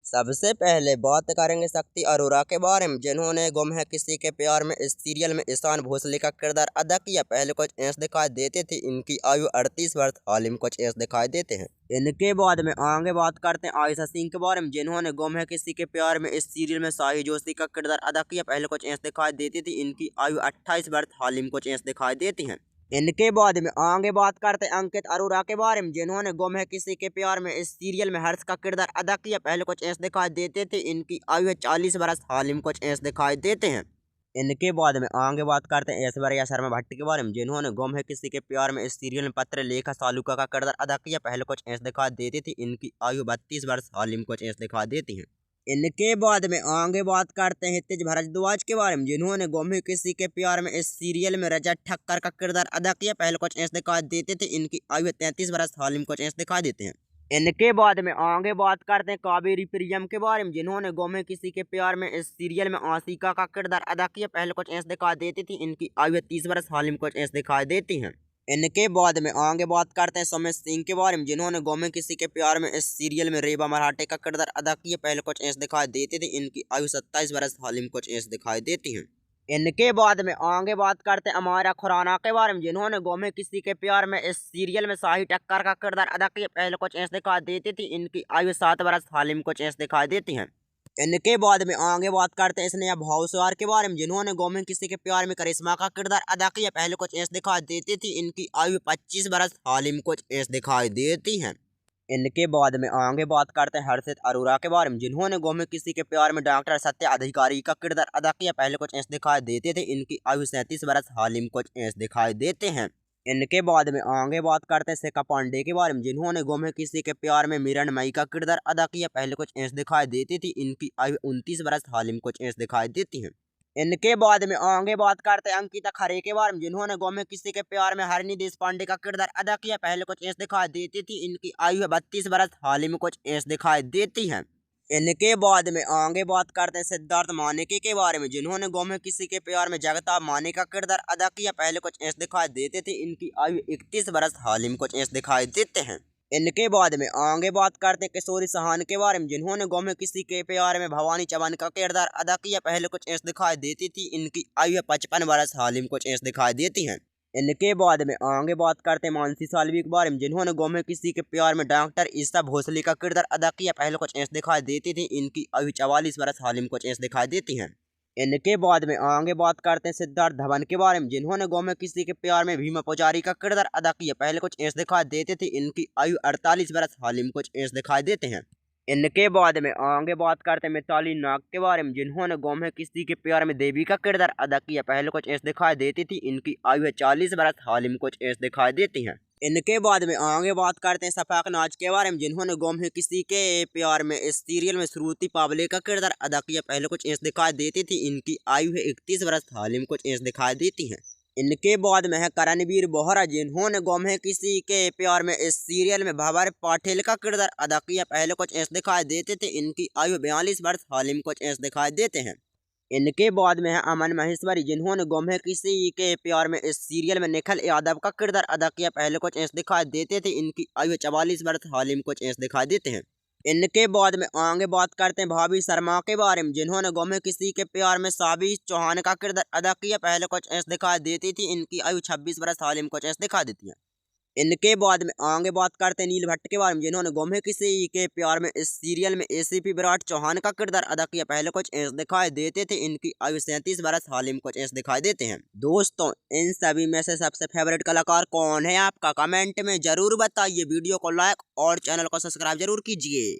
सबसे पहले बात करेंगे शक्ति अरोरा के बारे में, जिन्होंने गुम है किसी के प्यार में इस सीरियल में ईशान भोसले का किरदार अदा किया। पहले कुछ ऐसे दिखाई देते थे, इनकी आयु 38 वर्ष, हाल ही में कुछ ऐसे दिखाई देते हैं। इनके बाद में आगे बात करते हैं आयशा सिंह के बारे में, जिन्होंने गुम है किसी के प्यार में इस सीरियल में साही जोशी का किरदार अदा किया। पहले कुछ ऐसे दिखाई देती थी, इनकी आयु 28 वर्ष, हाल ही में कुछ ऐसे दिखाई देती है। इनके बाद में आगे बात करते हैं अंकित अरोरा के बारे में, जिन्होंने गुम है किसी के प्यार में इस सीरियल में हर्ष का किरदार अदा किया। पहले कुछ ऐसे दिखाई देते थे, इनकी आयु 40 वर्ष, हाल ही में कुछ ऐसे दिखाई देते हैं। इनके बाद में आगे बात करते हैं ऐश्वर्या शर्मा भट्ट के बारे में, जिन्होंने गुम है किसी के प्यार में इस सीरियल में पत्र लेखा सालुका का किरदार अदा किया। पहले कुछ ऐसे दिखाई देती थी, इनकी आयु 32 वर्ष, हाल ही में कुछ ऐसे दिखाई देती है। इनके बाद में आगे बात करते हैं तेज भारद्वाज के बारे में, जिन्होंने गुम है किसी के प्यार में इस सीरियल में रजत ठक्कर का किरदार अदा किया। पहले कुछ ऐसे दिखाई देते थे, इनकी आयु 33 वर्ष, हाल ही में कुछ ऐसे दिखाई देते हैं। इनके बाद में आगे बात करते हैं कावेरी प्रियम के बारे में, जिन्होंने गुम है किसी के प्यार में इस सीरियल में आशिका का किरदार अदा किया। पहले कुछ ऐसे दिखाई देती थी, इनकी आयु 30 वर्ष, हाल ही में कुछ ऐसे दिखाई देती हैं। इनके बाद में आगे बात करते हैं सुमित सिंह के बारे में, जिन्होंने गुम है किसी के प्यार में इस सीरियल में रेबा मराठे का किरदार अदा किया। पहले कुछ ऐसे दिखाई देती थी, इनकी आयु 27 वर्ष, हाल ही में कुछ ऐसे दिखाई देती हैं। इनके बाद में आगे बात करते हैं अमारा खुराना के बारे में, जिन्होंने गुम है किसी के प्यार में इस सीरियल में शाही टक्कर का किरदार अदा किया। पहले कुछ ऐसे दिखाई देती थी, इनकी आयु 7 वर्ष, हाल ही में कुछ ऐसे दिखाई देती हैं। इनके बाद में आगे बात करते हैं स्नेहा भावसार के बारे में, जिन्होंने गुम है किसी के प्यार में करिश्मा का किरदार अदा किया। पहले कुछ ऐसे दिखाई देती थी, इनकी आयु 25 वर्ष, हाल ही में कुछ ऐसे दिखाई देती हैं। इनके बाद में आगे बात करते हैं हर्षित अरोरा के बारे में, जिन्होंने गुम है किसी के प्यार में डॉक्टर सत्य अधिकारी का किरदार अदा किया। पहले कुछ ऐसे दिखाई देते थे, इनकी आयु 37 वर्ष, हाल ही में कुछ ऐसे दिखाई देते हैं। इनके बाद में आगे बात करते हैं शिखा पांडे के बारे में, जिन्होंने गुम है किसी के प्यार में मिरणमयी का किरदार अदा किया। पहले कुछ ऐसे दिखाई देती थी, इनकी आयु 29 वर्ष, हाल ही में कुछ ऐसे दिखाई देती है। इनके बाद में आगे बात करते हैं अंकिता खरे के बारे में, जिन्होंने गुम है किसी के प्यार में हरिणी देशपांडे का किरदार अदा किया। पहले कुछ ऐसे दिखाई देती थी, इनकी आयु है 32 वर्ष, हाल ही में कुछ ऐसे दिखाई देती है। इनके बाद में आगे बात करते हैं सिद्धार्थ मानेके के बारे में, जिन्होंने गुम है किसी के प्यार में जगताप माने का किरदार अदा किया। पहले कुछ ऐसे दिखाई देते थे, इनकी आयु 31 वर्ष, हाल ही में कुछ ऐसे दिखाई देते हैं। इनके बाद में आगे बात करते हैं किशोरी सहान के बारे में, जिन्होंने गुम है किसी के प्यार में भवानी चौहान का किरदार अदा किया। पहले कुछ ऐसे दिखाई देती थी, इनकी आयु 55 वर्ष, हाल ही में कुछ ऐसे दिखाई देती हैं। इनके बाद में आगे बात करते हैं मानसी साल्वी के बारे में, जिन्होंने गुम है किसी के प्यार में डॉक्टर ईसा भोसले का किरदार अदा किया। पहले कुछ ऐसे दिखाई देती थी, इनकी आयु 44 वर्ष, हाल ही में कुछ ऐसे दिखाई देती हैं। इनके बाद में आगे बात करते हैं सिद्धार्थ धवन के बारे में, जिन्होंने गुम है किसी के प्यार में भीमा पुजारी का किरदार अदा किया। पहले कुछ ऐसे दिखाई देते थे, इनकी आयु 48 वर्ष, हाल ही में कुछ ऐसे दिखाई देते हैं। इनके बाद में आगे बात करते हैं मिताली नाग के बारे में, जिन्होंने गुम है किसी के प्यार में देवी का किरदार अदा किया। पहले कुछ ऐसे दिखाई देती थी, इनकी आयु 40 वर्ष, हाल ही में कुछ ऐसे दिखाई देती हैं। इनके बाद में आगे बात करते हैं शफाक नाज के बारे में, जिन्होंने गुम है किसी के प्यार में इस सीरियल में श्रुति पावले का किरदार अदा किया। पहले कुछ ऐसे दिखाई देती थी, इनकी आयु है 31 वर्ष, हाल ही में कुछ ऐसे दिखाई देती हैं। इनके बाद में है करणवीर बोहरा, जिन्होंने गुम है किसी के प्यार में इस सीरियल में भंवर पाटिल का किरदार अदा किया। पहले कुछ ऐसे दिखाई देते थे, इनकी आयु 42 वर्ष, हाल ही में कुछ ऐसे दिखाई देते हैं। इनके बाद में है अमन महेश्वरी, जिन्होंने गुम है किसी के प्यार में इस सीरियल में निखिल यादव का किरदार अदा किया। पहले कुछ ऐसे दिखाई देते थे, इनकी आयु 44 वर्ष, हाल ही में कुछ ऐसे दिखाई देते हैं। इनके बाद में आगे बात करते हैं भाभी शर्मा के बारे में, जिन्होंने गुम है किसी के प्यार में साबी चौहान का किरदार अदा किया। पहले कुछ ऐसे दिखाई देती थी, इनकी आयु 26 वर्ष, हाल ही में कुछ ऐसे दिखाई देती है। इनके बाद में आगे बात करते हैं नील भट्ट के बारे में, जिन्होंने गुम है किसी के प्यार में इस सीरियल में एसीपी विराट चौहान का किरदार अदा किया। पहले कुछ ऐसे दिखाई देते थे, इनकी आयु 37 वर्ष, हाल ही में कुछ ऐसे दिखाई देते हैं। दोस्तों, इन सभी में से सबसे फेवरेट कलाकार कौन है आपका, कमेंट में जरूर बताइए। वीडियो को लाइक और चैनल को सब्सक्राइब जरूर कीजिए।